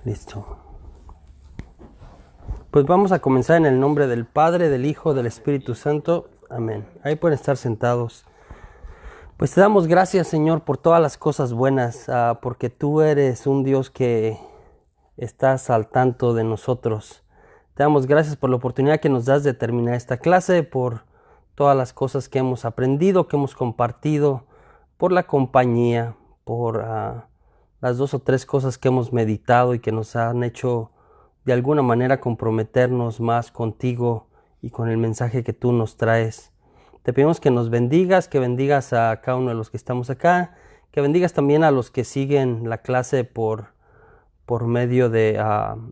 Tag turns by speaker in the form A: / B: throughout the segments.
A: Listo. Pues vamos a comenzar en el nombre del Padre, del Hijo, del Espíritu Santo. Amén. Ahí pueden estar sentados. Pues te damos gracias, Señor, por todas las cosas buenas, porque tú eres un Dios que estás al tanto de nosotros. Te damos gracias por la oportunidad que nos das de terminar esta clase, por todas las cosas que hemos aprendido, que hemos compartido, por la compañía, por las 2 o 3 cosas que hemos meditado y que nos han hecho de alguna manera comprometernos más contigo y con el mensaje que tú nos traes. Te pedimos que nos bendigas, que bendigas a cada uno de los que estamos acá, que bendigas también a los que siguen la clase por medio de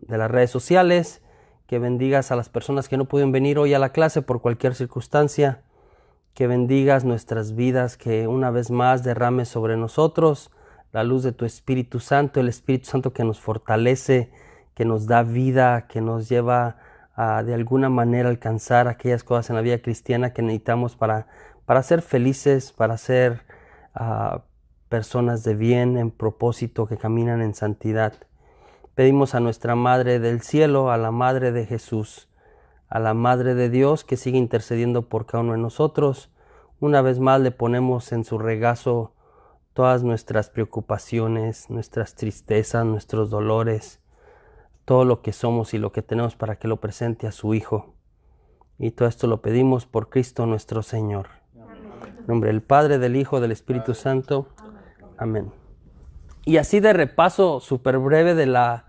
A: las redes sociales, que bendigas a las personas que no pueden venir hoy a la clase por cualquier circunstancia, que bendigas nuestras vidas, que una vez más derrames sobre nosotros la luz de tu Espíritu Santo, el Espíritu Santo que nos fortalece, que nos da vida, que nos lleva a de alguna manera alcanzar aquellas cosas en la vida cristiana que necesitamos para ser felices, para ser personas de bien, en propósito, que caminan en santidad. Pedimos a nuestra Madre del Cielo, a la Madre de Jesús, a la Madre de Dios, que sigue intercediendo por cada uno de nosotros. Una vez más le ponemos en su regazo todas nuestras preocupaciones, nuestras tristezas, nuestros dolores, todo lo que somos y lo que tenemos, para que lo presente a su Hijo. Y todo esto lo pedimos por Cristo nuestro Señor. En nombre del Padre, del Hijo, del Espíritu Santo. Amén. Y así de repaso súper breve de la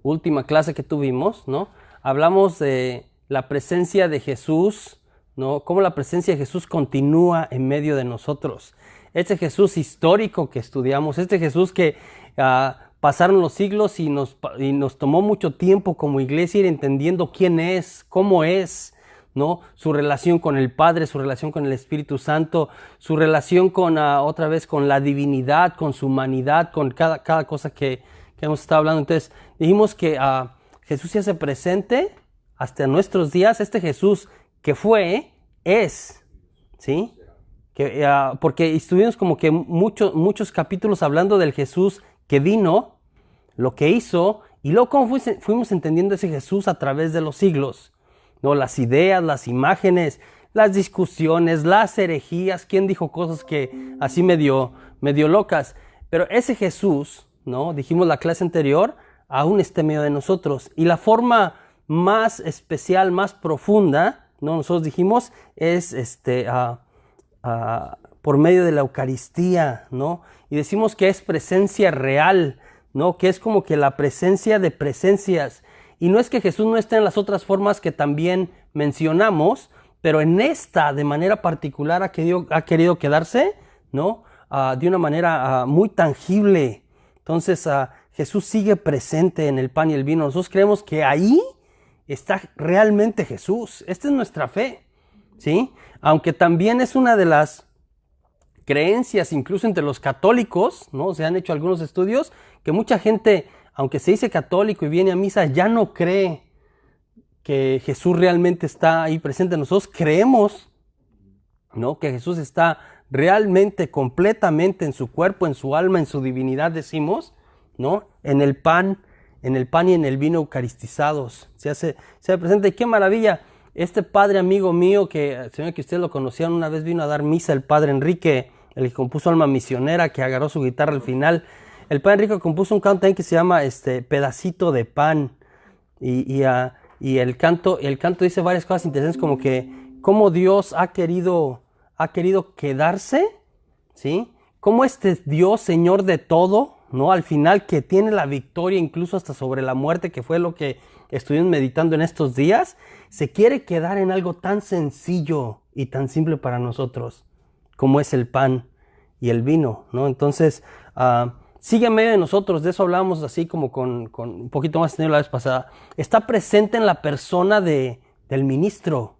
A: última clase que tuvimos, ¿no? Hablamos de la presencia de Jesús, ¿no? Cómo la presencia de Jesús continúa en medio de nosotros. Este Jesús histórico que estudiamos, este Jesús que pasaron los siglos y nos tomó mucho tiempo como iglesia ir entendiendo quién es, cómo es, ¿no? Su relación con el Padre, su relación con el Espíritu Santo, su relación con otra vez con la divinidad, con su humanidad, con cada cosa que hemos estado hablando. Entonces dijimos que Jesús se hace presente hasta nuestros días. Este Jesús que fue, es, ¿sí? Porque estuvimos como que muchos capítulos hablando del Jesús que vino, lo que hizo, y luego cómo fuimos entendiendo ese Jesús a través de los siglos, ¿no? Las ideas, las imágenes, las discusiones, las herejías, quién dijo cosas que así medio locas. Pero ese Jesús, ¿no? Dijimos la clase anterior, aún está en medio de nosotros. Y la forma más especial, más profunda, ¿no? Nosotros dijimos, es por medio de la Eucaristía, ¿no? Y decimos que es presencia real, ¿no? Que es como que la presencia de presencias. Y no es que Jesús no esté en las otras formas que también mencionamos, pero en esta de manera particular ha querido quedarse, ¿no? De una manera muy tangible. Entonces Jesús sigue presente en el pan y el vino. Nosotros creemos que ahí está realmente Jesús. Esta es nuestra fe, ¿sí? Aunque también es una de las creencias, incluso entre los católicos, ¿no? Se han hecho algunos estudios que mucha gente, aunque se dice católico y viene a misa, ya no cree que Jesús realmente está ahí presente. Nosotros creemos, ¿no? Que Jesús está realmente, completamente en su cuerpo, en su alma, en su divinidad, decimos, ¿no? En el pan y en el vino eucaristizados. Se hace presente. Y qué maravilla. Este padre amigo mío, que señor que ustedes lo conocían, una vez vino a dar misa, el padre Enrique, el que compuso Alma Misionera, que agarró su guitarra al final. El padre Enrique compuso un canto también que se llama Pedacito de Pan. Y el canto dice varias cosas interesantes, como que cómo Dios ha querido quedarse, ¿sí? Cómo este Dios, Señor de todo, ¿no? Al final, que tiene la victoria incluso hasta sobre la muerte, que fue lo que estuvimos meditando en estos días, se quiere quedar en algo tan sencillo y tan simple para nosotros como es el pan y el vino, ¿no? Entonces, sigue en medio de nosotros. De eso hablábamos así como con un poquito más la vez pasada. Está presente en la persona del ministro.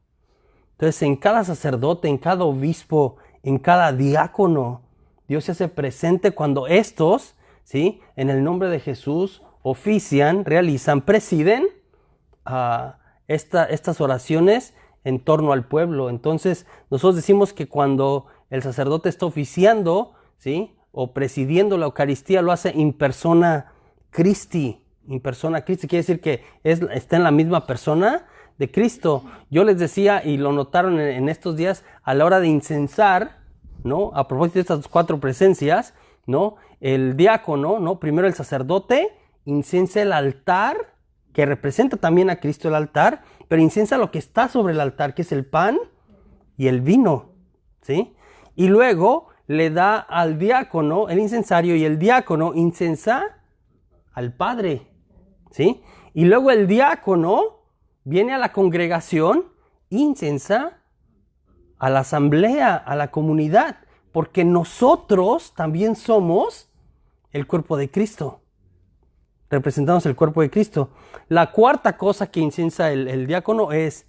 A: Entonces, en cada sacerdote, en cada obispo, en cada diácono, Dios se hace presente cuando estos, ¿sí? En el nombre de Jesús ofician, realizan, presiden estas oraciones en torno al pueblo. Entonces, nosotros decimos que cuando el sacerdote está oficiando, ¿sí? O presidiendo la Eucaristía, lo hace in persona Christi, in persona Christi, quiere decir que está en la misma persona de Cristo. Yo les decía, y lo notaron en estos días, a la hora de incensar, ¿no? A propósito de estas 4 presencias, ¿no? El diácono, ¿no? Primero el sacerdote incensa el altar, que representa también a Cristo el altar, pero incensa lo que está sobre el altar, que es el pan y el vino, ¿sí? Y luego le da al diácono el incensario y el diácono incensa al Padre, ¿sí? Y luego el diácono viene a la congregación, incensa a la asamblea, a la comunidad, porque nosotros también somos el cuerpo de Cristo. Representamos el cuerpo de Cristo. La cuarta cosa que incensa el diácono es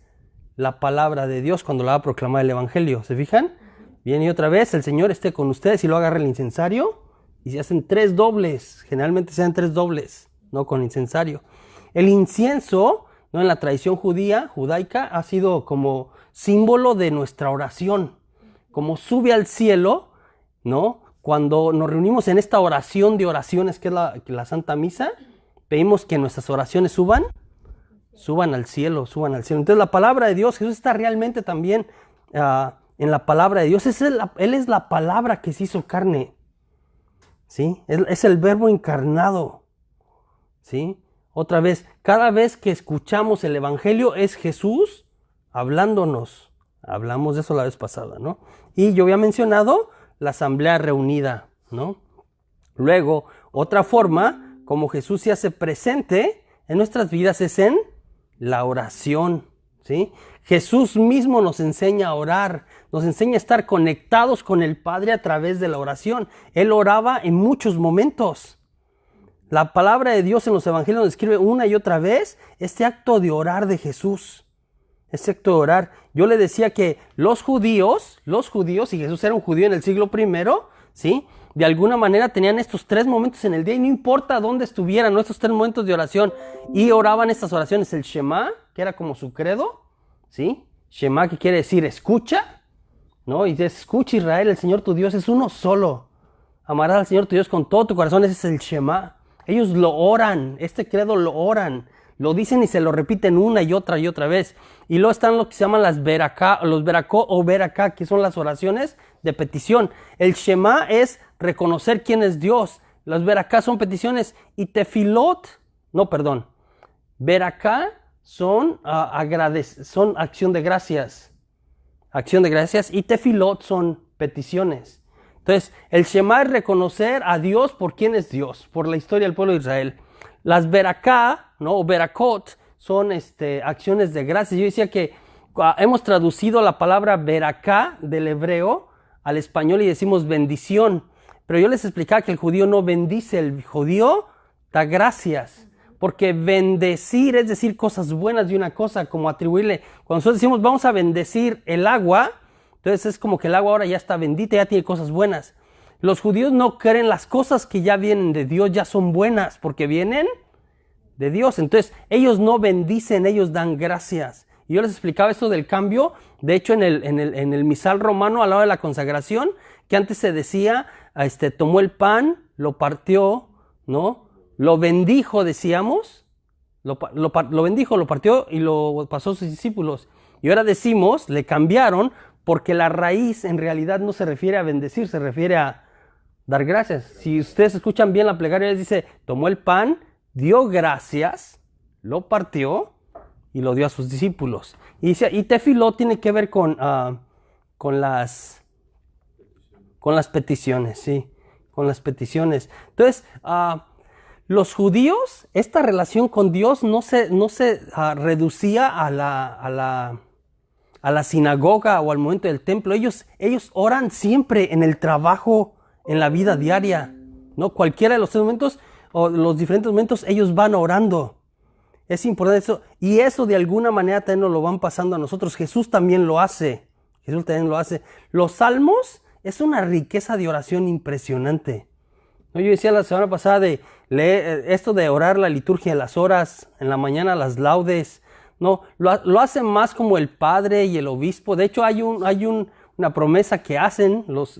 A: la palabra de Dios cuando la va a proclamar el evangelio. ¿Se fijan? Viene y otra vez, el Señor esté con ustedes y lo agarra el incensario y se hacen 3 dobles. Generalmente se hacen 3 dobles, ¿no? Con incensario. El incienso, ¿no? En la tradición judaica, ha sido como símbolo de nuestra oración. Como sube al cielo, ¿no? Cuando nos reunimos en esta oración de oraciones, que es la Santa Misa, pedimos que nuestras oraciones suban al cielo, suban al cielo. Entonces la palabra de Dios, Jesús está realmente también en la palabra de Dios. Él es la palabra que se hizo carne, ¿sí? Es el verbo encarnado, ¿sí? Otra vez, cada vez que escuchamos el evangelio es Jesús hablándonos. Hablamos de eso la vez pasada, ¿no? Y yo había mencionado la asamblea reunida, ¿no? Luego, otra forma como Jesús se hace presente en nuestras vidas es en la oración, ¿sí? Jesús mismo nos enseña a orar, nos enseña a estar conectados con el Padre a través de la oración. Él oraba en muchos momentos. La palabra de Dios en los evangelios nos describe una y otra vez este acto de orar de Jesús. Este acto de orar. Yo le decía que los judíos, y Jesús era un judío en el siglo I, ¿sí? De alguna manera tenían estos 3 momentos en el día y no importa dónde estuvieran, ¿no? Estos 3 momentos de oración, y oraban estas oraciones, el Shema, que era como su credo, ¿sí? Shema, que quiere decir escucha, ¿no? Y dice, escucha Israel, el Señor tu Dios es uno solo. Amarás al Señor tu Dios con todo tu corazón, ese es el Shema. Ellos lo oran, este credo lo oran, lo dicen y se lo repiten una y otra vez. Y luego están lo que se llaman los berakó o beraká, que son las oraciones de petición. El Shema es reconocer quién es Dios. Los beraká son peticiones y beraká son acción de gracias. Acción de gracias y tefilot son peticiones. Entonces, el Shema es reconocer a Dios por quién es Dios, por la historia del pueblo de Israel. Las beraká, ¿no? O berakot, son acciones de gracias. Yo decía que hemos traducido la palabra beraká del hebreo al español y decimos bendición. Pero yo les explicaba que el judío no bendice, el judío da gracias. Porque bendecir es decir cosas buenas de una cosa, como atribuirle. Cuando nosotros decimos vamos a bendecir el agua, entonces es como que el agua ahora ya está bendita, ya tiene cosas buenas. Los judíos no creen las cosas que ya vienen de Dios, ya son buenas, porque vienen de Dios. Entonces ellos no bendicen, ellos dan gracias. Y yo les explicaba esto del cambio. De hecho, en el misal romano, al lado de la consagración, que antes se decía, tomó el pan, lo partió, ¿no? Lo bendijo, decíamos. Lo bendijo, lo partió y lo pasó a sus discípulos. Y ahora decimos, le cambiaron, porque la raíz en realidad no se refiere a bendecir, se refiere a dar gracias. Si ustedes escuchan bien la plegaria, dice, tomó el pan, dio gracias, lo partió y lo dio a sus discípulos. Y dice, y tefiló tiene que ver con las peticiones, sí, con las peticiones. Entonces, los judíos, esta relación con Dios no se reducía a la sinagoga o al momento del templo. Ellos oran siempre en el trabajo, en la vida diaria, ¿no? Cualquiera de los momentos o los diferentes momentos, ellos van orando. Es importante eso. Y eso de alguna manera también nos lo van pasando a nosotros. Jesús también lo hace. Los salmos es una riqueza de oración impresionante. ¿No? Yo decía la semana pasada de leer esto de orar la liturgia de las horas, en la mañana las laudes. No, lo hacen más como el padre y el obispo. De hecho, hay una promesa que hacen los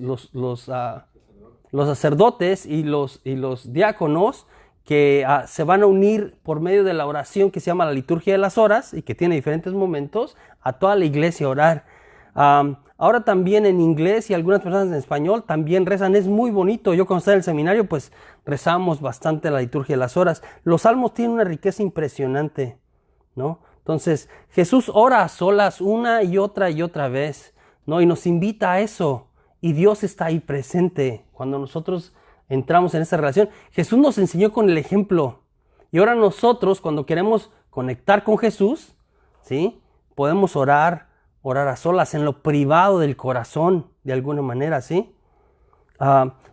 A: sacerdotes y los diáconos, que se van a unir por medio de la oración que se llama la liturgia de las horas y que tiene diferentes momentos a toda la iglesia a orar. Ahora también en inglés y algunas personas en español también rezan, es muy bonito. Yo cuando estaba en el seminario pues rezamos bastante la liturgia de las horas. Los salmos tienen una riqueza impresionante, ¿no? Entonces Jesús ora a solas una y otra vez, ¿no? Y nos invita a eso y Dios está ahí presente cuando nosotros entramos en esa relación. Jesús nos enseñó con el ejemplo y ahora nosotros cuando queremos conectar con Jesús, ¿sí? Podemos orar a solas en lo privado del corazón de alguna manera, ¿sí?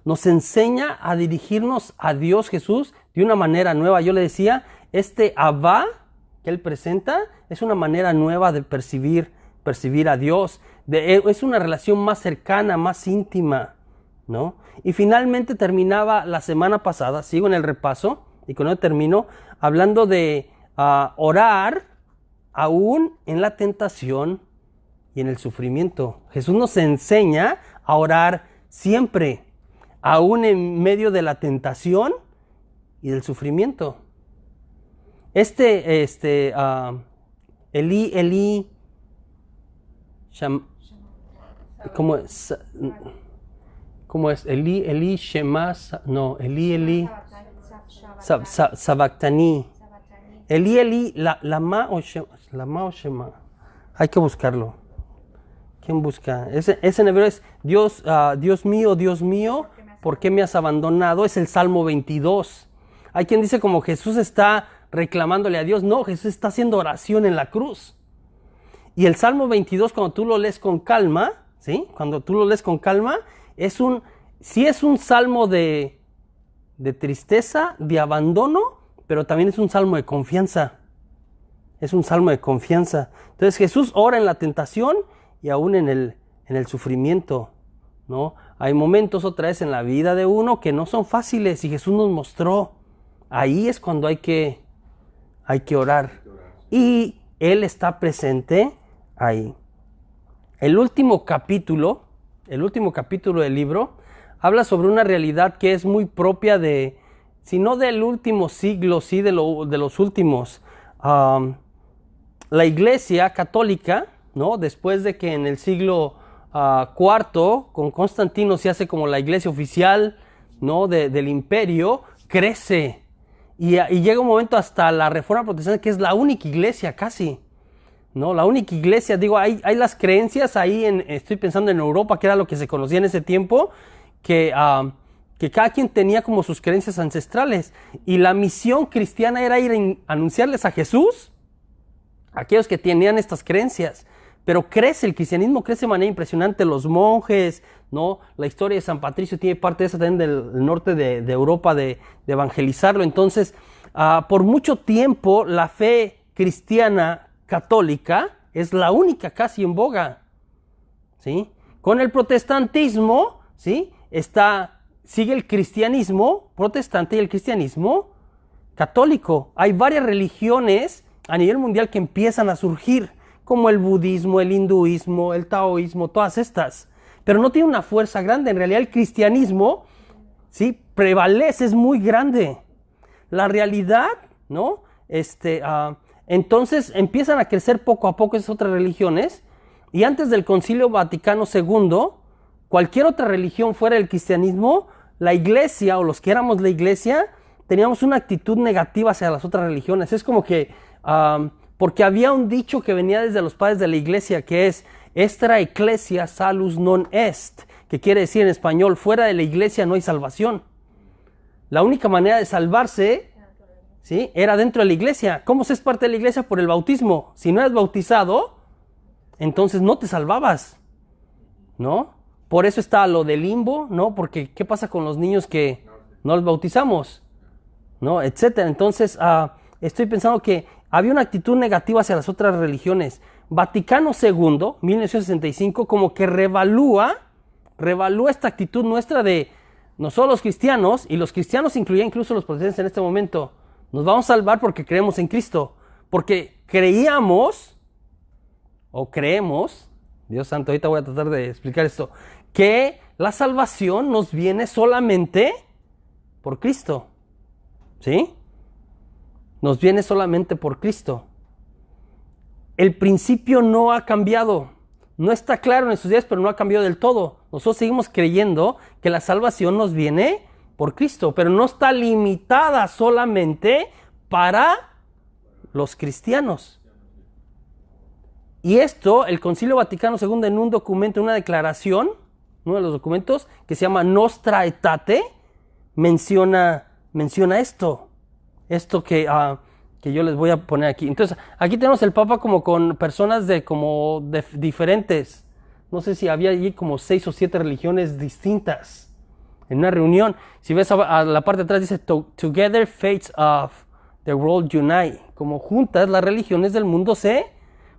A: Nos enseña a dirigirnos a Dios Jesús de una manera nueva. Yo le decía, este Abba que Él presenta es una manera nueva de percibir a Dios. Es una relación más cercana, más íntima, ¿no? Y finalmente terminaba la semana pasada, sigo en el repaso y con eso termino, hablando de orar aún en la tentación y en el sufrimiento. Jesús nos enseña a orar siempre, aún en medio de la tentación y del sufrimiento. Elí, ¿cómo es? Elí, Shema, no, Elí, Sabactani. Elí, Lama o Shema. Hay que buscarlo. ¿Quién busca? Ese en hebreo es Dios mío, ¿por qué me has abandonado? Es el Salmo 22. Hay quien dice como Jesús está reclamándole a Dios. No, Jesús está haciendo oración en la cruz. Y el Salmo 22, cuando tú lo lees con calma, ¿sí? Cuando tú lo lees con calma, sí es un salmo de tristeza, de abandono, pero también es un salmo de confianza. Es un salmo de confianza. Entonces Jesús ora en la tentación y aún en el sufrimiento, ¿no? Hay momentos otra vez en la vida de uno que no son fáciles y Jesús nos mostró. Ahí es cuando hay que orar. Y Él está presente ahí. El último capítulo del libro habla sobre una realidad que es muy propia si no del último siglo, sí de los últimos. La Iglesia católica, ¿no? Después de que en el siglo IV, con Constantino se hace como la iglesia oficial, ¿no? del imperio, crece. Y llega un momento hasta la Reforma Protestante, que es la única iglesia casi, ¿no? La única iglesia, digo, hay las creencias ahí, estoy pensando en Europa, que era lo que se conocía en ese tiempo, que cada quien tenía como sus creencias ancestrales. Y la misión cristiana era ir a anunciarles a Jesús a aquellos que tenían estas creencias. Pero el cristianismo crece de manera impresionante. Los monjes, ¿no? La historia de San Patricio tiene parte de esa también del norte de Europa de evangelizarlo. Entonces, por mucho tiempo la fe cristiana católica es la única casi en boga, ¿sí? Con el protestantismo, ¿sí? Sigue el cristianismo protestante y el cristianismo católico. Hay varias religiones a nivel mundial que empiezan a surgir, como el budismo, el hinduismo, el taoísmo, todas estas. Pero no tiene una fuerza grande. En realidad el cristianismo, ¿sí? Prevalece, es muy grande. La realidad, ¿no? Entonces empiezan a crecer poco a poco esas otras religiones. Y antes del Concilio Vaticano II, cualquier otra religión fuera del cristianismo, la iglesia o los que éramos la iglesia, teníamos una actitud negativa hacia las otras religiones. Es como que... porque había un dicho que venía desde los padres de la iglesia que es extra ecclesia salus non est, que quiere decir en español, fuera de la iglesia no hay salvación. La única manera de salvarse, ¿sí? Era dentro de la iglesia. ¿Cómo se es parte de la iglesia? Por el bautismo. Si no eres bautizado, entonces no te salvabas, ¿no? Por eso está lo del limbo, ¿no? Porque ¿qué pasa con los niños que no los bautizamos? ¿No? Etcétera. Entonces, estoy pensando que había una actitud negativa hacia las otras religiones. Vaticano II, 1965, como que revalúa esta actitud nuestra de nosotros los cristianos, y los cristianos incluían incluso los protestantes en este momento, nos vamos a salvar porque creemos en Cristo, porque creemos, Dios santo, ahorita voy a tratar de explicar esto, que la salvación nos viene solamente por Cristo. ¿sí? Nos viene solamente por Cristo. El principio no ha cambiado. No está claro en estos días, pero no ha cambiado del todo. Nosotros seguimos creyendo que la salvación nos viene por Cristo, pero no está limitada solamente para los cristianos. Y esto, el Concilio Vaticano II, en un documento, una declaración, uno de los documentos que se llama Nostra Aetate, menciona esto que yo les voy a poner aquí. Entonces, aquí tenemos el Papa como con personas de diferentes, no sé si había allí como 6 o 7 religiones distintas en una reunión. Si ves a la parte de atrás dice Together faiths of the world unite, como juntas las religiones del mundo se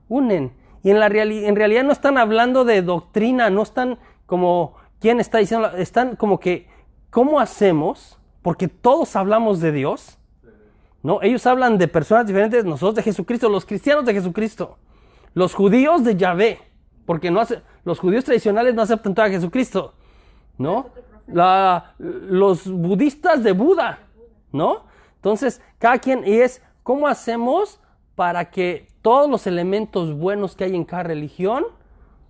A: unen. Y en realidad no están hablando de doctrina, no están como, ¿quién está diciendo? Están como que, ¿cómo hacemos? Porque todos hablamos de Dios, ¿no? Ellos hablan de personas diferentes, nosotros de Jesucristo, los cristianos de Jesucristo, los judíos de Yahvé, porque los judíos tradicionales no aceptan todo a Jesucristo, ¿no? Los budistas de Buda, ¿no? Entonces, cada quien, y es, ¿cómo hacemos para que todos los elementos buenos que hay en cada religión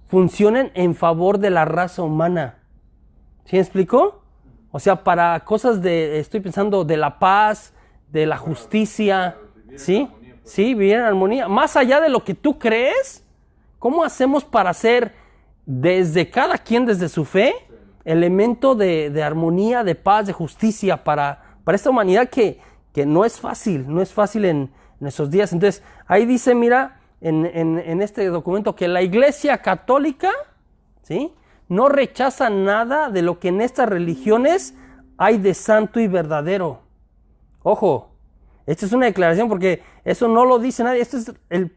A: funcionen en favor de la raza humana? ¿Sí me explico? O sea, para cosas estoy pensando de la paz, de la justicia, ¿sí? Sí, vivir en armonía. Más allá de lo que tú crees, ¿cómo hacemos para hacer desde cada quien, desde su fe, elemento de armonía, de paz, de justicia para esta humanidad que no es fácil en esos días? Entonces, ahí dice, mira, en este documento que la Iglesia Católica, ¿sí?, no rechaza nada de lo que en estas religiones hay de santo y verdadero. Ojo, esta es una declaración porque eso no lo dice nadie. Esta es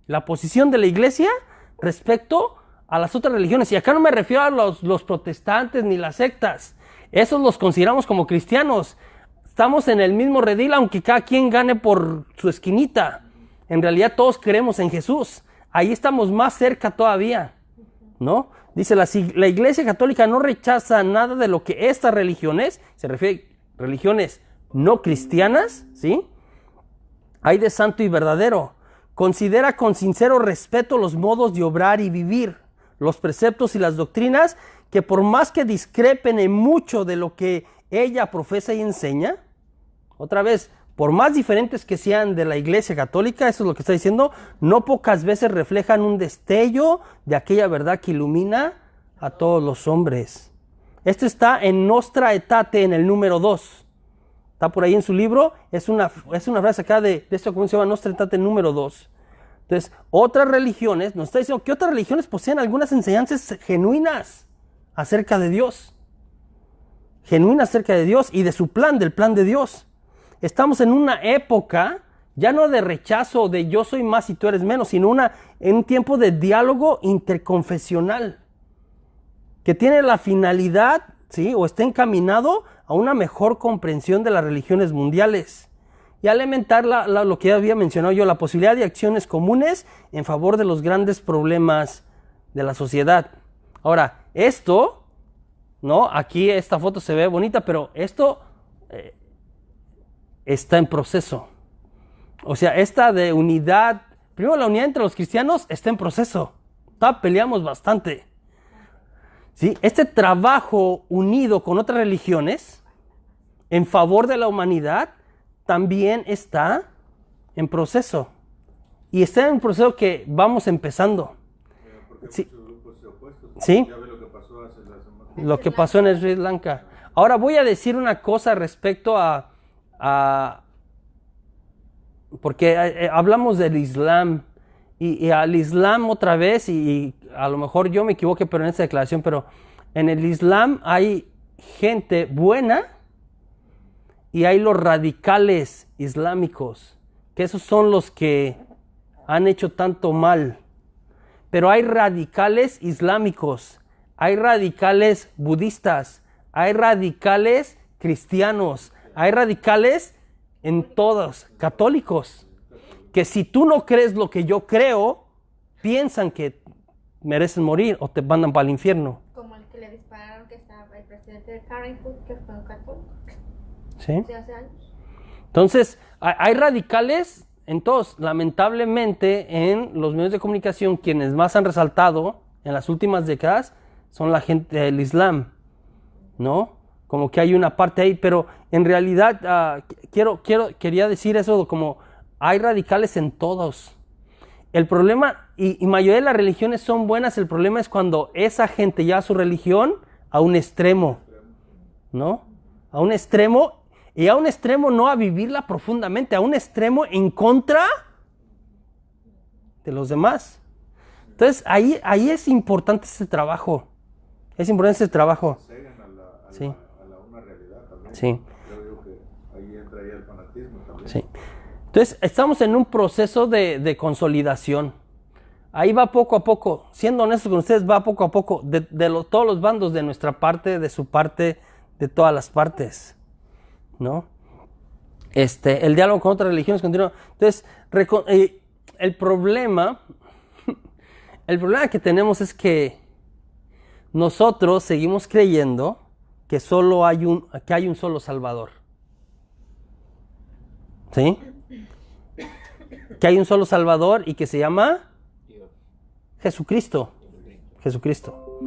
A: la posición de la Iglesia respecto a las otras religiones. Y acá no me refiero a los protestantes ni las sectas. Esos los consideramos como cristianos. Estamos en el mismo redil, aunque cada quien gane por su esquinita. En realidad todos creemos en Jesús. Ahí estamos más cerca todavía, ¿no? Dice, la Iglesia Católica no rechaza nada de lo que estas religiones, se refiere a religiones no cristianas, ¿sí?, hay de santo y verdadero. Considera con sincero respeto los modos de obrar y vivir, los preceptos y las doctrinas que por más que discrepen en mucho de lo que ella profesa y enseña, otra vez, por más diferentes que sean de la Iglesia Católica, eso es lo que está diciendo, no pocas veces reflejan un destello de aquella verdad que ilumina a todos los hombres. Esto está en Nostra Aetate, en el número 2. Está por ahí en su libro, es una frase acá de esto que se llama Nostra Aetate número 2. Entonces, otras religiones, nos está diciendo que otras religiones poseen algunas enseñanzas genuinas acerca de Dios. Genuinas acerca de Dios y de su plan, del plan de Dios. Estamos en una época, ya no de rechazo, de yo soy más y tú eres menos, sino en un tiempo de diálogo interconfesional, que tiene la finalidad, ¿sí?, o está encaminado a una mejor comprensión de las religiones mundiales y alimentar lo que ya había mencionado yo, la posibilidad de acciones comunes en favor de los grandes problemas de la sociedad. Ahora, esto, ¿no? Aquí esta foto se ve bonita, pero esto está en proceso. O sea, esta de unidad, primero la unidad entre los cristianos está en proceso. Peleamos bastante. ¿Sí? Este trabajo unido con otras religiones en favor de la humanidad también está en proceso. Y está en un proceso que vamos empezando. Sí. ¿Sí? Lo que pasó en Sri Lanka. Ahora voy a decir una cosa respecto porque hablamos del Islam y al Islam otra vez, y a lo mejor yo me equivoqué pero en esta declaración, pero en el Islam hay gente buena y hay los radicales islámicos, que esos son los que han hecho tanto mal. Pero hay radicales islámicos, hay radicales budistas, hay radicales cristianos, hay radicales en todos, católicos, que si tú no crees lo que yo creo, piensan que merecen morir o te mandan para el infierno.
B: Como el que le dispararon, que estaba el presidente de Parenthood, que fue un católico.
A: ¿Sí?
B: Hace años.
A: Entonces, hay radicales en todos. Lamentablemente, en los medios de comunicación, quienes más han resaltado en las últimas décadas son la gente del Islam, ¿no? Como que hay una parte ahí, pero en realidad quería decir eso como hay radicales en todos. El problema, y mayoría de las religiones son buenas, el problema es cuando esa gente lleva su religión a un extremo, ¿no? A un extremo, y a un extremo no a vivirla profundamente, a un extremo en contra de los demás. Entonces, ahí es importante ese trabajo. Es importante ese trabajo. Sí.
B: A la una realidad también.
A: Sí.
B: Yo digo que ahí entra el fanatismo también.
A: Sí. Entonces, estamos en un proceso de consolidación. Ahí va poco a poco. Siendo honestos con ustedes, va poco a poco. Todos los bandos, de nuestra parte, de su parte, de todas las partes, ¿no? El diálogo con otras religiones continúa. Entonces, el problema que tenemos es que nosotros seguimos creyendo que hay un solo Salvador. ¿Sí? Que hay un solo Salvador y que se llama Jesucristo. Jesucristo.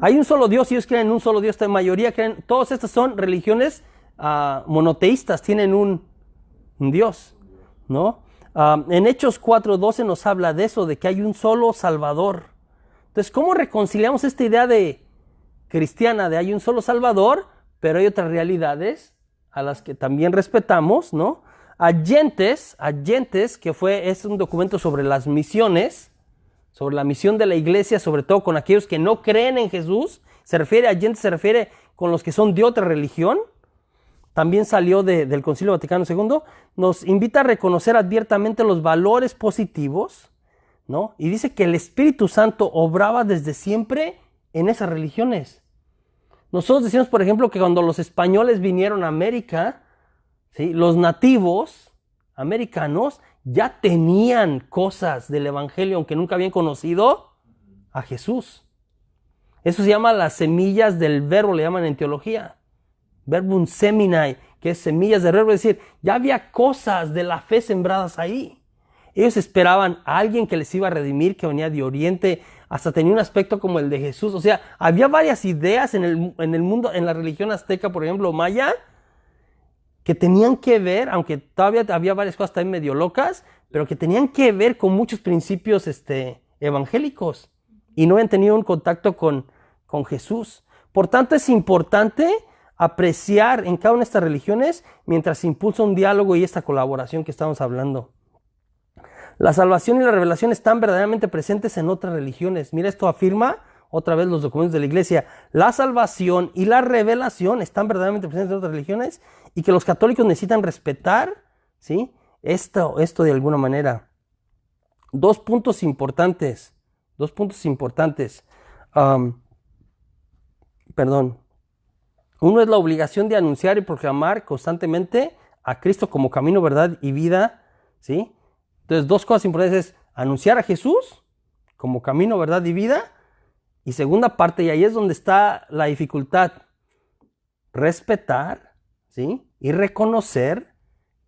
A: Hay un solo Dios y ellos creen en un solo Dios. La mayoría creen, todas estas son religiones monoteístas, tienen un Dios, ¿no? En Hechos 4:12 nos habla de eso, de que hay un solo Salvador. Entonces, ¿cómo reconciliamos esta idea de cristiana de hay un solo Salvador, pero hay otras realidades a las que también respetamos, ¿no? Agentes, que es un documento sobre las misiones, sobre la misión de la iglesia, sobre todo con aquellos que no creen en Jesús. Se refiere a agentes, se refiere con los que son de otra religión. También salió del Concilio Vaticano II. Nos invita a reconocer abiertamente los valores positivos, ¿no? Y dice que el Espíritu Santo obraba desde siempre en esas religiones. Nosotros decimos, por ejemplo, que cuando los españoles vinieron a América, ¿sí?, los nativos americanos ya tenían cosas del Evangelio, aunque nunca habían conocido a Jesús. Eso se llama las semillas del verbo, le llaman en teología. Verbum seminae, que es semillas del verbo, es decir, ya había cosas de la fe sembradas ahí. Ellos esperaban a alguien que les iba a redimir, que venía de Oriente, hasta tenía un aspecto como el de Jesús. O sea, había varias ideas en el mundo, en la religión azteca, por ejemplo, maya, que tenían que ver, aunque todavía había varias cosas también medio locas, pero que tenían que ver con muchos principios evangélicos y no habían tenido un contacto con Jesús. Por tanto, es importante apreciar en cada una de estas religiones mientras se impulsa un diálogo y esta colaboración que estamos hablando. La salvación y la revelación están verdaderamente presentes en otras religiones. Mira, esto afirma otra vez los documentos de la iglesia. La salvación y la revelación están verdaderamente presentes en otras religiones y que los católicos necesitan respetar, ¿sí?, esto de alguna manera. Dos puntos importantes. Uno es la obligación de anunciar y proclamar constantemente a Cristo como camino, verdad y vida, ¿sí? Entonces, dos cosas importantes es anunciar a Jesús como camino, verdad y vida. Y segunda parte, y ahí es donde está la dificultad, respetar, ¿sí?, y reconocer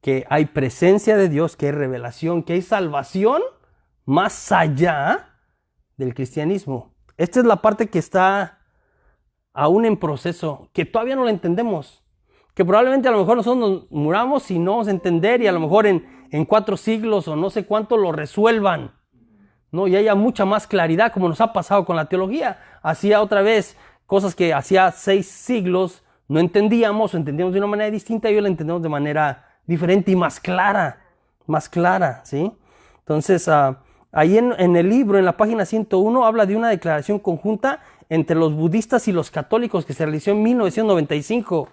A: que hay presencia de Dios, que hay revelación, que hay salvación más allá del cristianismo. Esta es la parte que está aún en proceso, que todavía no la entendemos, que probablemente a lo mejor nosotros nos muramos y no vamos a entender y a lo mejor en 4 siglos o no sé cuánto lo resuelvan, ¿no? Y haya mucha más claridad, como nos ha pasado con la teología. Hacía otra vez cosas que hacía 6 siglos no entendíamos o entendíamos de una manera distinta y hoy la entendemos de manera diferente y más clara, ¿sí? Entonces, ahí en el libro, en la página 101, habla de una declaración conjunta entre los budistas y los católicos que se realizó en 1995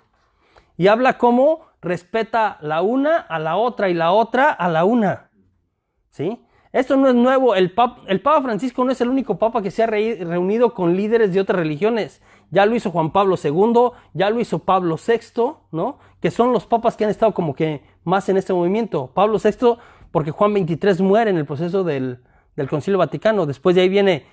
A: y habla cómo respeta la una a la otra y la otra a la una, ¿sí? Esto no es nuevo. El Papa Francisco no es el único papa que se ha reunido con líderes de otras religiones. Ya lo hizo Juan Pablo II, ya lo hizo Pablo VI, ¿no? Que son los papas que han estado como que más en este movimiento. Pablo VI, porque Juan XXIII muere en el proceso del Concilio Vaticano. Después de ahí viene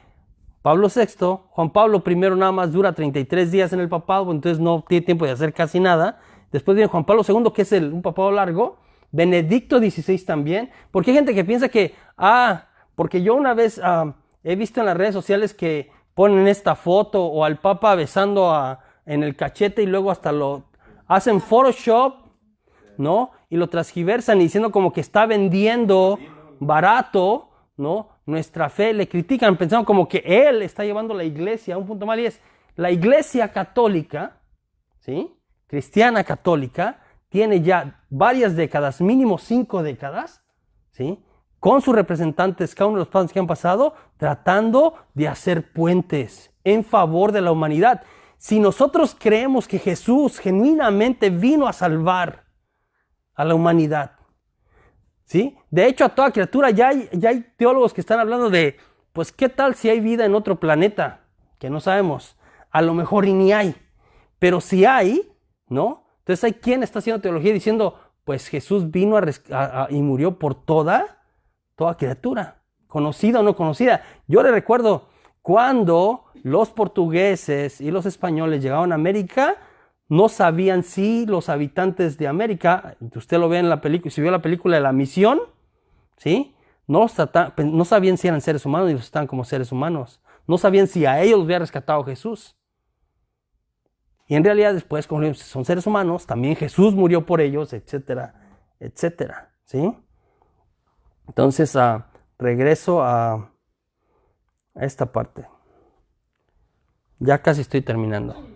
A: Pablo VI. Juan Pablo I nada más dura 33 días en el papado, entonces no tiene tiempo de hacer casi nada. Después viene Juan Pablo II, que es un papado largo. Benedicto XVI también, porque hay gente que piensa que, porque yo una vez he visto en las redes sociales que ponen esta foto o al Papa besando en el cachete y luego hasta lo hacen Photoshop, ¿no? Y lo transgiversan diciendo como que está vendiendo barato, ¿no? Nuestra fe, le critican pensando como que él está llevando la iglesia a un punto mal, y es la iglesia católica, ¿sí? Cristiana católica, tiene ya varias décadas, mínimo 5 décadas, ¿sí? Con sus representantes, cada uno de los padres que han pasado, tratando de hacer puentes en favor de la humanidad. Si nosotros creemos que Jesús genuinamente vino a salvar a la humanidad, ¿sí? De hecho, a toda criatura ya hay teólogos que están hablando de, pues, ¿qué tal si hay vida en otro planeta? Que no sabemos. A lo mejor y ni hay. Pero si hay, ¿no? Entonces hay quien está haciendo teología diciendo, pues Jesús vino y murió por toda criatura, conocida o no conocida. Yo le recuerdo cuando los portugueses y los españoles llegaron a América, no sabían si los habitantes de América, usted lo ve en la película, si vio la película de La Misión, ¿sí? No sabían si eran seres humanos y los estaban como seres humanos. No sabían si a ellos los había rescatado Jesús. Y en realidad después, como son seres humanos, también Jesús murió por ellos, etcétera, etcétera, ¿sí? Entonces, regreso a esta parte. Ya casi estoy terminando.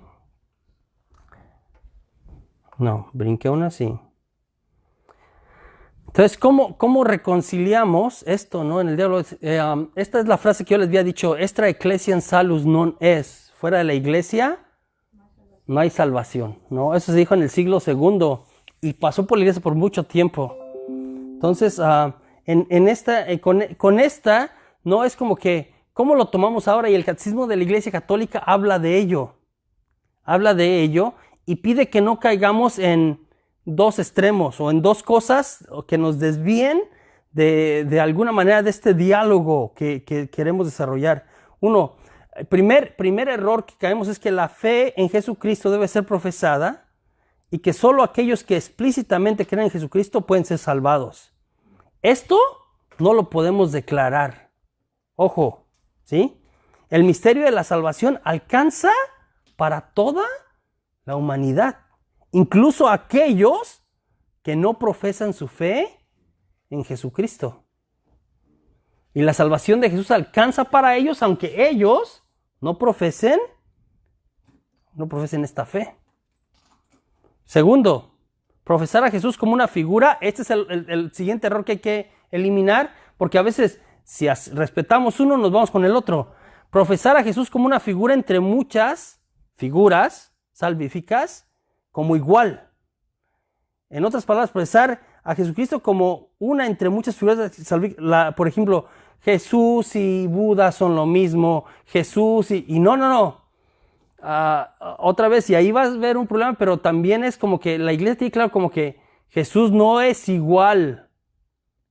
A: No, brinqué una, sí. Entonces, ¿cómo reconciliamos esto, no? En el diálogo, esta es la frase que yo les había dicho, extra ecclesiam salus non es. Fuera de la iglesia no hay salvación, ¿no? Eso se dijo en el siglo II y pasó por la iglesia por mucho tiempo. Entonces, con esta, no es como que, ¿cómo lo tomamos ahora? Y el catecismo de la Iglesia Católica habla de ello y pide que no caigamos en dos extremos o en dos cosas que nos desvíen de alguna manera de este diálogo que queremos desarrollar. Uno, el primer error que caemos es que la fe en Jesucristo debe ser profesada y que solo aquellos que explícitamente creen en Jesucristo pueden ser salvados. Esto no lo podemos declarar. Ojo, ¿sí? El misterio de la salvación alcanza para toda la humanidad, incluso aquellos que no profesan su fe en Jesucristo. Y la salvación de Jesús alcanza para ellos, aunque ellos no profesen esta fe. Segundo, profesar a Jesús como una figura. Este es el siguiente error que hay que eliminar, porque a veces si respetamos uno nos vamos con el otro. Profesar a Jesús como una figura entre muchas figuras salvíficas como igual. En otras palabras, profesar a Jesucristo como una entre muchas figuras salvíficas. Por ejemplo, Jesús y Buda son lo mismo. Jesús y no. Otra vez, y ahí vas a ver un problema, pero también es como que la iglesia tiene claro como que Jesús no es igual.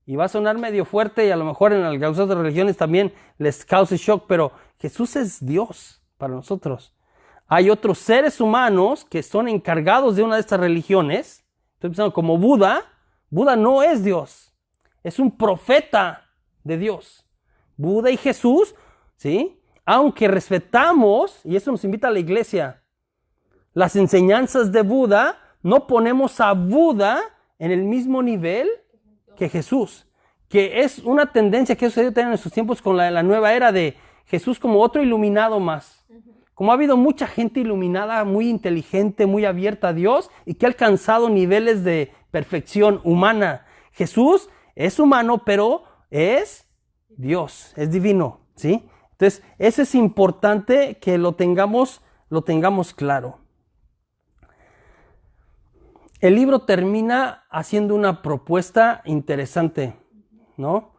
A: Y va a sonar medio fuerte y a lo mejor en algunas otras religiones también les cause shock, pero Jesús es Dios para nosotros. Hay otros seres humanos que son encargados de una de estas religiones. Estoy pensando como Buda. Buda no es Dios, es un profeta de Dios. Buda y Jesús, ¿sí? Aunque respetamos, y eso nos invita a la iglesia, las enseñanzas de Buda, no ponemos a Buda en el mismo nivel que Jesús, que es una tendencia que sucedió también en sus tiempos con la nueva era de Jesús como otro iluminado más. Como ha habido mucha gente iluminada, muy inteligente, muy abierta a Dios y que ha alcanzado niveles de perfección humana. Jesús es humano, pero es Dios, es divino, ¿sí? Entonces, eso es importante que lo tengamos claro. El libro termina haciendo una propuesta interesante, ¿no?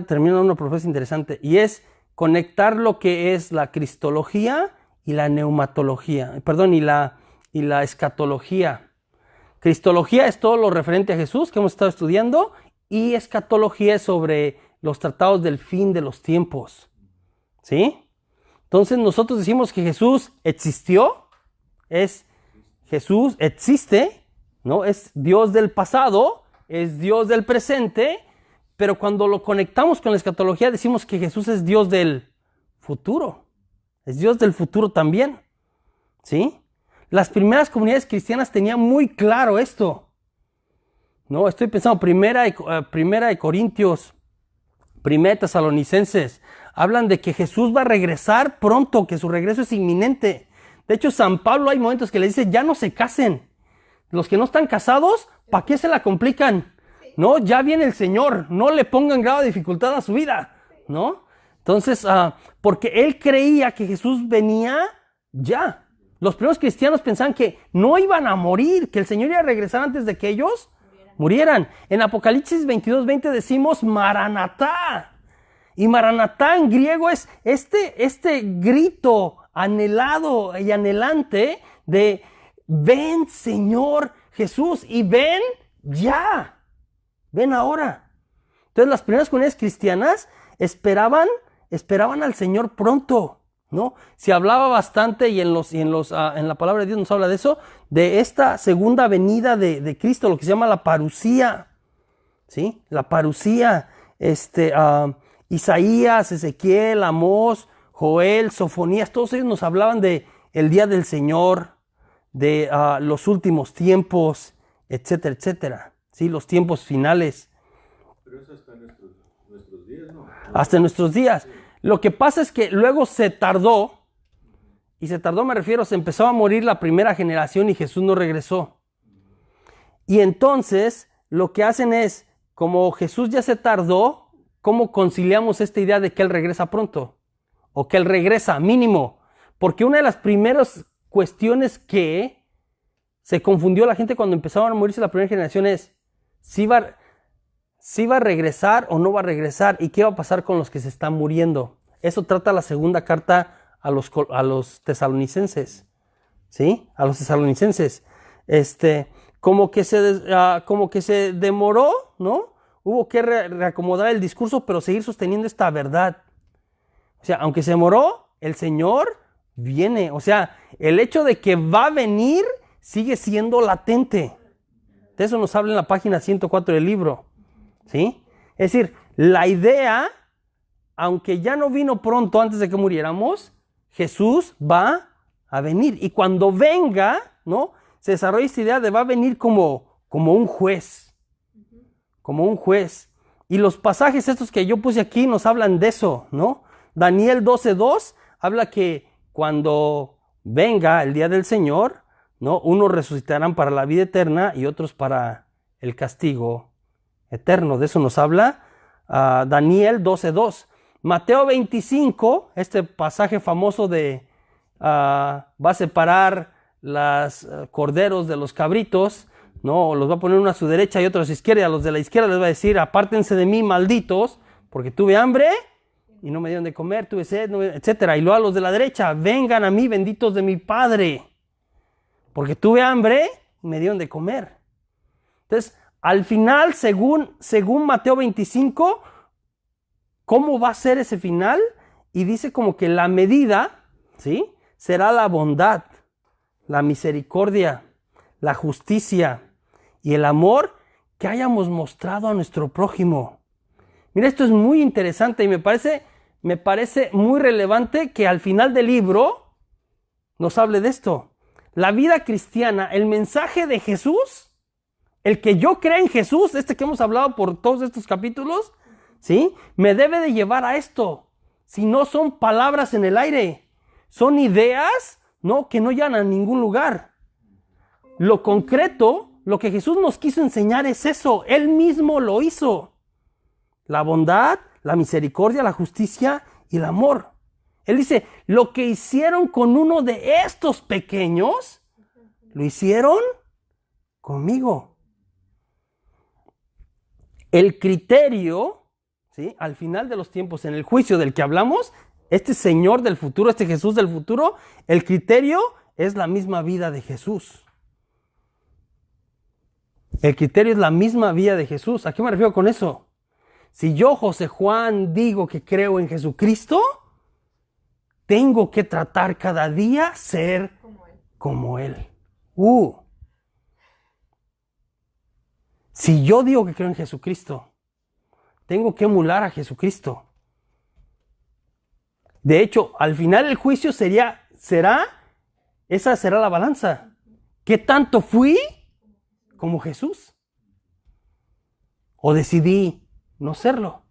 A: Termina una propuesta interesante y es conectar lo que es la cristología y la neumatología, y la escatología. Cristología es todo lo referente a Jesús que hemos estado estudiando y escatología es sobre los tratados del fin de los tiempos, ¿sí? Entonces nosotros decimos que Jesús existió, Jesús existe, ¿no? Es Dios del pasado, es Dios del presente, pero cuando lo conectamos con la escatología decimos que Jesús es Dios del futuro. Es Dios del futuro también. ¿Sí? Las primeras comunidades cristianas tenían muy claro esto. No, estoy pensando, primera de Corintios, primera de Tesalonicenses, hablan de que Jesús va a regresar pronto, que su regreso es inminente. De hecho, San Pablo hay momentos que le dice, ya no se casen. Los que no están casados, ¿para qué se la complican? No, ya viene el Señor, no le pongan grado de dificultad a su vida, ¿no? Entonces, porque él creía que Jesús venía ya. Los primeros cristianos pensaban que no iban a morir, que el Señor iba a regresar antes de que ellos murieran. En Apocalipsis 22:20 decimos Maranatá. Y Maranatá en griego es este grito anhelado y anhelante de ven Señor Jesús y ven ya, ven ahora. Entonces las primeras comunidades cristianas esperaban al Señor pronto, ¿no? Se hablaba bastante y en la palabra de Dios nos habla de eso, de esta segunda venida de Cristo, lo que se llama la parusía, ¿sí? La parusía, Isaías, Ezequiel, Amós, Joel, Sofonías, todos ellos nos hablaban de el día del Señor, de los últimos tiempos, etcétera, etcétera, ¿sí? Los tiempos finales.
B: Pero eso hasta nuestros días, ¿no?
A: Hasta nuestros días. Sí. Lo que pasa es que luego se tardó, y se tardó me refiero, se empezó a morir la primera generación y Jesús no regresó. Y entonces lo que hacen es, como Jesús ya se tardó, ¿cómo conciliamos esta idea de que Él regresa pronto? O que Él regresa mínimo. Porque una de las primeras cuestiones que se confundió la gente cuando empezaban a morirse la primera generación es si va a regresar o no va a regresar y qué va a pasar con los que se están muriendo. Eso trata la segunda carta a los tesalonicenses, ¿sí? A los tesalonicenses. Como que se demoró, ¿no? Hubo que reacomodar el discurso, pero seguir sosteniendo esta verdad. O sea, aunque se demoró, el Señor viene. O sea, el hecho de que va a venir sigue siendo latente. De eso nos habla en la página 104 del libro. ¿Sí? Es decir, la idea, aunque ya no vino pronto antes de que muriéramos, Jesús va a venir. Y cuando venga, ¿no? Se desarrolla esta idea de va a venir como un juez. Como un juez. Y los pasajes estos que yo puse aquí nos hablan de eso, ¿no? Daniel 12:2 habla que cuando venga el día del Señor, ¿no? Unos resucitarán para la vida eterna y otros para el castigo eterno. De eso nos habla Daniel 12:2. Mateo 25, este pasaje famoso de va a separar los corderos de los cabritos, ¿no? Los va a poner uno a su derecha y otro a su izquierda. A los de la izquierda les va a decir, apártense de mí, malditos, porque tuve hambre y no me dieron de comer, tuve sed, etcétera. Y luego a los de la derecha, vengan a mí, benditos de mi Padre, porque tuve hambre y me dieron de comer. Entonces, al final, según Mateo 25, ¿cómo va a ser ese final? Y dice como que la medida, ¿sí? Será la bondad, la misericordia, la justicia y el amor que hayamos mostrado a nuestro prójimo. Mira, esto es muy interesante y me parece muy relevante que al final del libro nos hable de esto. La vida cristiana, el mensaje de Jesús, el que yo crea en Jesús, que hemos hablado por todos estos capítulos, ¿sí? Me debe de llevar a esto. Si no son palabras en el aire, son ideas, ¿no? Que no llegan a ningún lugar. Lo concreto, lo que Jesús nos quiso enseñar es eso. Él mismo lo hizo. La bondad, la misericordia, la justicia y el amor. Él dice, lo que hicieron con uno de estos pequeños, lo hicieron conmigo. El criterio, ¿sí? Al final de los tiempos, en el juicio del que hablamos, este Señor del futuro, este Jesús del futuro, el criterio es la misma vida de Jesús. El criterio es la misma vida de Jesús. ¿A qué me refiero con eso? Si yo, José Juan, digo que creo en Jesucristo, tengo que tratar cada día ser como Él. Si yo digo que creo en Jesucristo, tengo que emular a Jesucristo. De hecho, al final el juicio esa será la balanza. ¿Qué tanto fui como Jesús? ¿O decidí no serlo?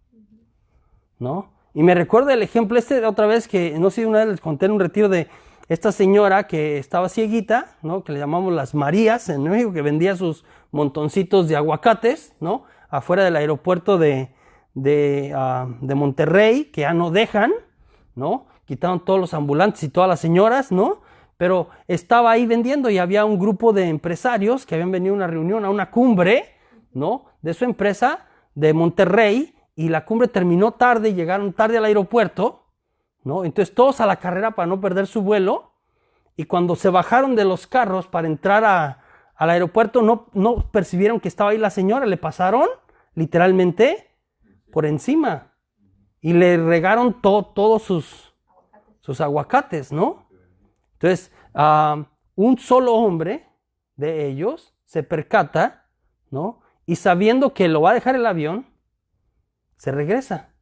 A: ¿No? Y me recuerda el ejemplo de otra vez que, no sé si una vez les conté en un retiro de esta señora que estaba cieguita, ¿no? Que le llamamos las Marías en México, que vendía sus montoncitos de aguacates, ¿no? Afuera del aeropuerto de Monterrey, que ya no dejan, ¿no? Quitaron todos los ambulantes y todas las señoras, ¿no? Pero estaba ahí vendiendo y había un grupo de empresarios que habían venido a una reunión, a una cumbre, ¿no? De su empresa de Monterrey, y la cumbre terminó tarde y llegaron tarde al aeropuerto, ¿no? Entonces todos a la carrera para no perder su vuelo, y cuando se bajaron de los carros para entrar al aeropuerto no percibieron que estaba ahí la señora, le pasaron literalmente por encima y le regaron todos sus aguacates, ¿no? Entonces, un solo hombre de ellos se percata, ¿no? Y sabiendo que lo va a dejar el avión, se regresa.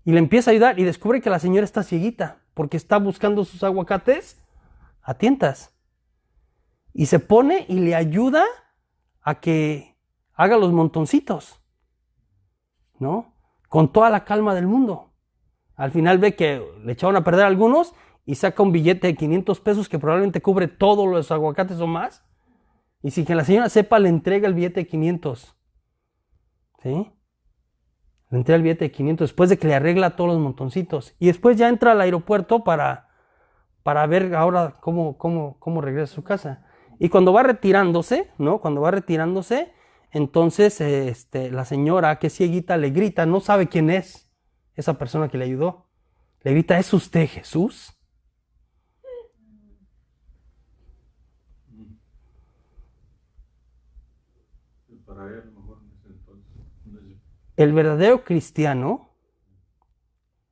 A: Y le empieza a ayudar y descubre que la señora está cieguita porque está buscando sus aguacates a tientas. Y se pone y le ayuda a que haga los montoncitos, ¿no? Con toda la calma del mundo. Al final ve que le echaron a perder algunos y saca un billete de 500 pesos que probablemente cubre todos los aguacates o más. Y sin que la señora sepa, le entrega el billete de 500. ¿Sí? Le entrega el billete de 500 después de que le arregla todos los montoncitos. Y después ya entra al aeropuerto para ver ahora cómo regresa a su casa. Y cuando va retirándose, ¿no? Cuando va retirándose, entonces la señora que es cieguita le grita, no sabe quién es esa persona que le ayudó. Le grita, ¿es usted Jesús?
B: Para él, a lo mejor en ese entonces.
A: El verdadero cristiano,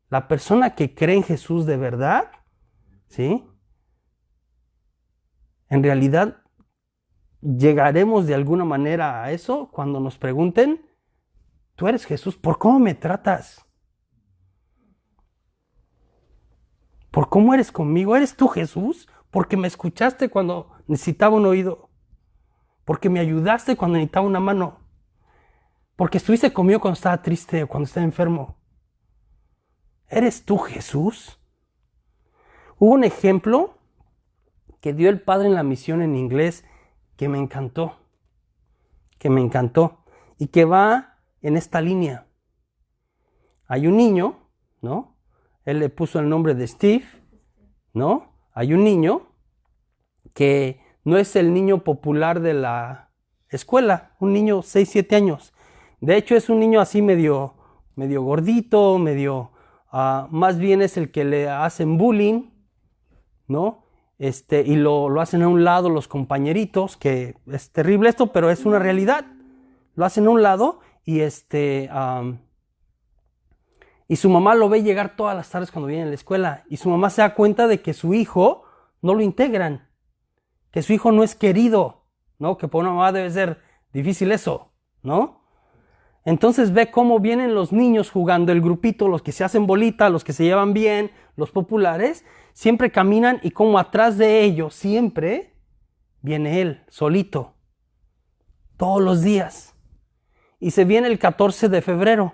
A: la persona que cree en Jesús de verdad, ¿sí? En realidad, llegaremos de alguna manera a eso cuando nos pregunten, ¿tú eres Jesús? ¿Por cómo me tratas? ¿Por cómo eres conmigo? ¿Eres tú Jesús? Porque me escuchaste cuando necesitaba un oído. Porque me ayudaste cuando necesitaba una mano. Porque estuviste conmigo cuando estaba triste o cuando estaba enfermo. ¿Eres tú Jesús? Hubo un ejemplo que dio el padre en la misión en inglés que me encantó. Y que va en esta línea. Hay un niño, ¿no? Él le puso el nombre de Steve, ¿no? Hay un niño que no es el niño popular de la escuela, un niño 6, 7 años. De hecho es un niño así medio gordito, más bien es el que le hacen bullying, ¿no? Y lo hacen a un lado los compañeritos, que es terrible esto, pero es una realidad. Lo hacen a un lado y y su mamá lo ve llegar todas las tardes cuando viene a la escuela. Y su mamá se da cuenta de que su hijo no lo integran. Que su hijo no es querido, ¿no? Que por una mamá debe ser difícil eso, ¿no? Entonces ve cómo vienen los niños jugando el grupito, los que se hacen bolita, los que se llevan bien, los populares, siempre caminan y como atrás de ellos siempre viene él, solito, todos los días. Y se viene el 14 de febrero,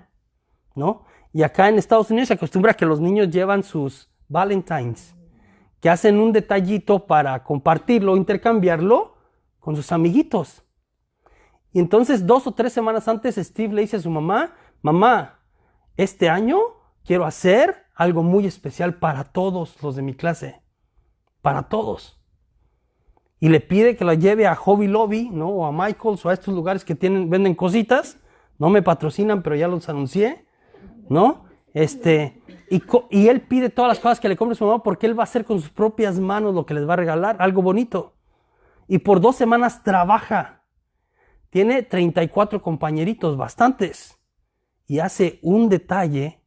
A: ¿no? Y acá en Estados Unidos se acostumbra que los niños llevan sus Valentines, que hacen un detallito para compartirlo, intercambiarlo con sus amiguitos. Y entonces 2 o 3 semanas antes Steve le dice a su mamá, mamá, este año quiero hacer algo muy especial para todos los de mi clase, para todos. Y le pide que la lleve a Hobby Lobby, ¿no? O a Michael's o a estos lugares que venden cositas. No me patrocinan, pero ya los anuncié, ¿no? Y él pide todas las cosas que le compre su mamá porque él va a hacer con sus propias manos lo que les va a regalar, algo bonito. Y por 2 semanas trabaja. Tiene 34 compañeritos, bastantes. Y hace un detalle,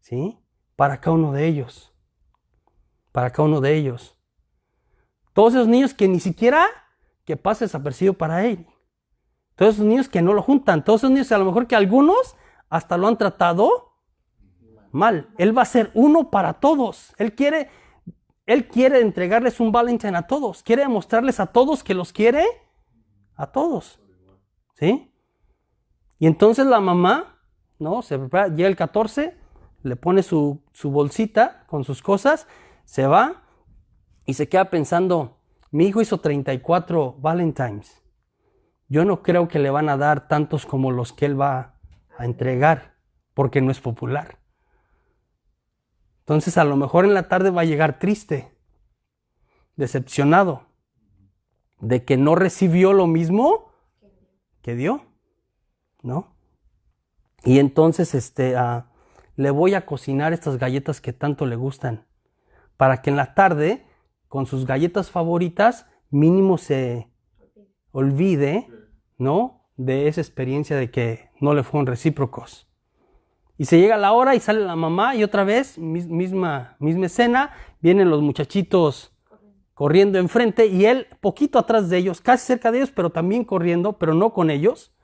A: ¿sí? Para cada uno de ellos. Para cada uno de ellos. Todos esos niños que ni siquiera que pase desapercibido para él. Todos esos niños que no lo juntan, todos esos niños a lo mejor que algunos hasta lo han tratado mal. Él va a ser uno para todos. Él quiere entregarles un Valentine a todos. Quiere demostrarles a todos que los quiere a todos. ¿Sí? Y entonces la mamá, ¿no? Se prepara, llega el 14, le pone su bolsita con sus cosas, se va y se queda pensando, mi hijo hizo 34 Valentines. Yo no creo que le van a dar tantos como los que él va a entregar, porque no es popular. Entonces a lo mejor en la tarde va a llegar triste, decepcionado, de que no recibió lo mismo que dio, ¿no? Y entonces le voy a cocinar estas galletas que tanto le gustan, para que en la tarde, con sus galletas favoritas, mínimo se olvide, ¿no? De esa experiencia de que no le fueron recíprocos. Y se llega la hora y sale la mamá y otra vez, misma escena, vienen los muchachitos corriendo enfrente y él poquito atrás de ellos, casi cerca de ellos, pero también corriendo, pero no con ellos,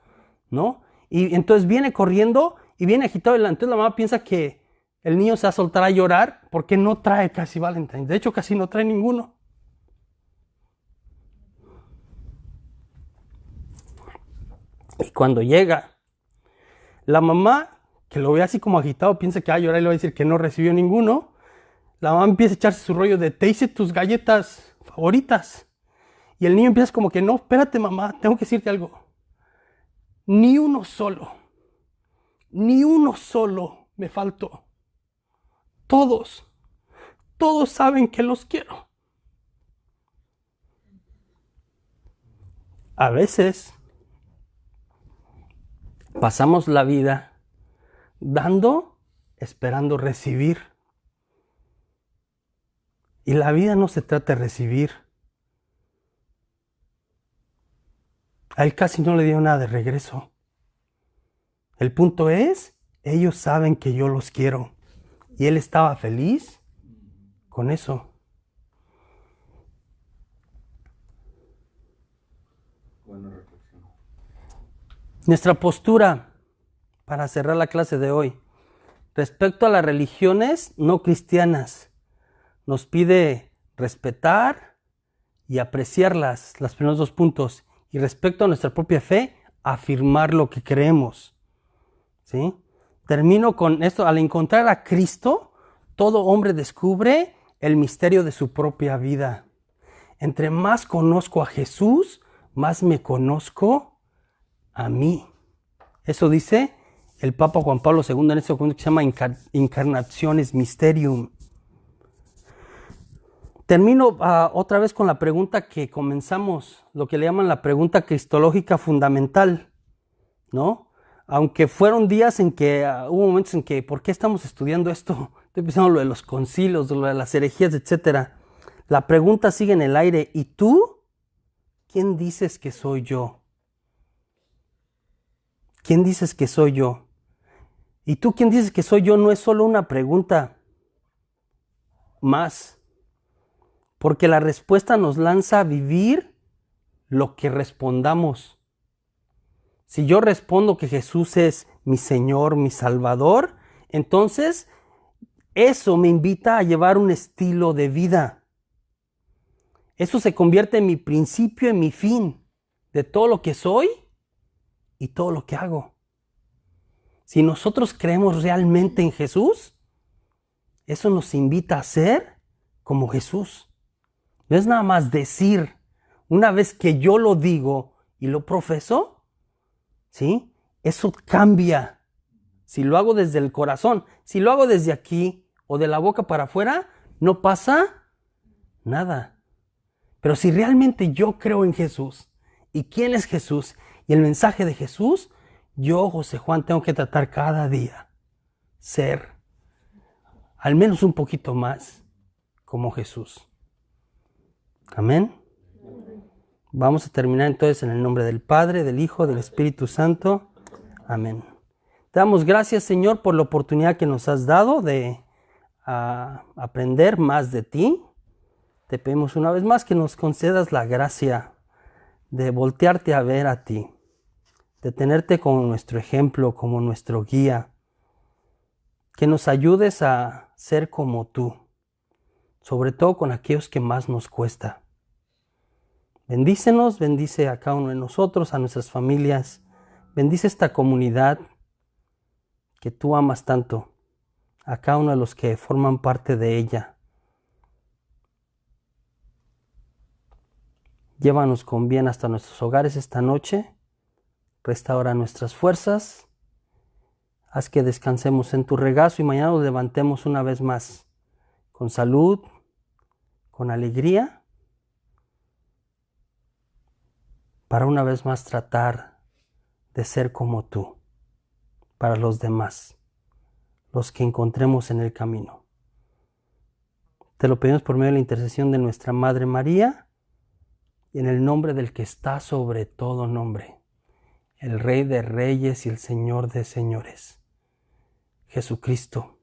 A: ¿no? Y entonces viene corriendo y viene agitado. Entonces la mamá piensa que el niño se va a soltar a llorar porque no trae casi Valentine. De hecho, casi no trae ninguno. Y cuando llega, la mamá, que lo ve así como agitado, piensa que va a llorar y le va a decir que no recibió ninguno. La mamá empieza a echarse su rollo de, te hice tus galletas favoritas. Y el niño empieza como que, no, espérate mamá, tengo que decirte algo. Ni uno solo me faltó. Todos saben que los quiero. A veces pasamos la vida dando, esperando recibir. Y la vida no se trata de recibir. A él casi no le dio nada de regreso. El punto es, ellos saben que yo los quiero. Y él estaba feliz con eso.
B: Buena reflexión.
A: Nuestra postura, para cerrar la clase de hoy, respecto a las religiones no cristianas, nos pide respetar y apreciarlas, los primeros 2 puntos. Y respecto a nuestra propia fe, afirmar lo que creemos. ¿Sí? Termino con esto. Al encontrar a Cristo, todo hombre descubre el misterio de su propia vida. Entre más conozco a Jesús, más me conozco a mí. Eso dice el Papa Juan Pablo II en este documento que se llama Incarnationes Mysterium. Termino otra vez con la pregunta que comenzamos, lo que le llaman la pregunta cristológica fundamental, ¿no? Aunque fueron días en que hubo momentos en que, ¿por qué estamos estudiando esto? Estoy pensando lo de los concilios, lo de las herejías, etc. La pregunta sigue en el aire. ¿Y tú? ¿Quién dices que soy yo? ¿Quién dices que soy yo? ¿Y tú quién dices que soy yo? No es solo una pregunta más. Porque la respuesta nos lanza a vivir lo que respondamos. Si yo respondo que Jesús es mi Señor, mi Salvador, entonces eso me invita a llevar un estilo de vida. Eso se convierte en mi principio, en mi fin, de todo lo que soy y todo lo que hago. Si nosotros creemos realmente en Jesús, eso nos invita a ser como Jesús. No es nada más decir, una vez que yo lo digo y lo profeso, ¿sí? Eso cambia. Si lo hago desde el corazón, si lo hago desde aquí o de la boca para afuera, no pasa nada. Pero si realmente yo creo en Jesús y quién es Jesús y el mensaje de Jesús, yo, José Juan, tengo que tratar cada día ser al menos un poquito más como Jesús. Amén. Vamos a terminar entonces en el nombre del Padre, del Hijo, del Espíritu Santo. Amén. Te damos gracias, Señor, por la oportunidad que nos has dado de aprender más de ti. Te pedimos una vez más que nos concedas la gracia de voltearte a ver a ti. de tenerte como nuestro ejemplo, como nuestro guía. Que nos ayudes a ser como tú, sobre todo con aquellos que más nos cuesta. Bendícenos, bendice a cada uno de nosotros, a nuestras familias. Bendice esta comunidad que tú amas tanto, a cada uno de los que forman parte de ella. Llévanos con bien hasta nuestros hogares esta noche. Restaura nuestras fuerzas. Haz que descansemos en tu regazo y mañana nos levantemos una vez más con salud, con alegría, para una vez más tratar de ser como tú, para los demás, los que encontremos en el camino. Te lo pedimos por medio de la intercesión de nuestra Madre María y en el nombre del que está sobre todo nombre, el Rey de Reyes y el Señor de Señores, Jesucristo,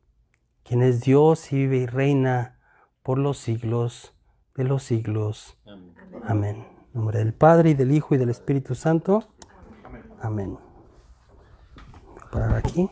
A: quien es Dios y vive y reina por los siglos de los siglos.
B: Amén.
A: Amén. En nombre del Padre, y del Hijo, y del Espíritu Santo. Amén. Voy a parar aquí.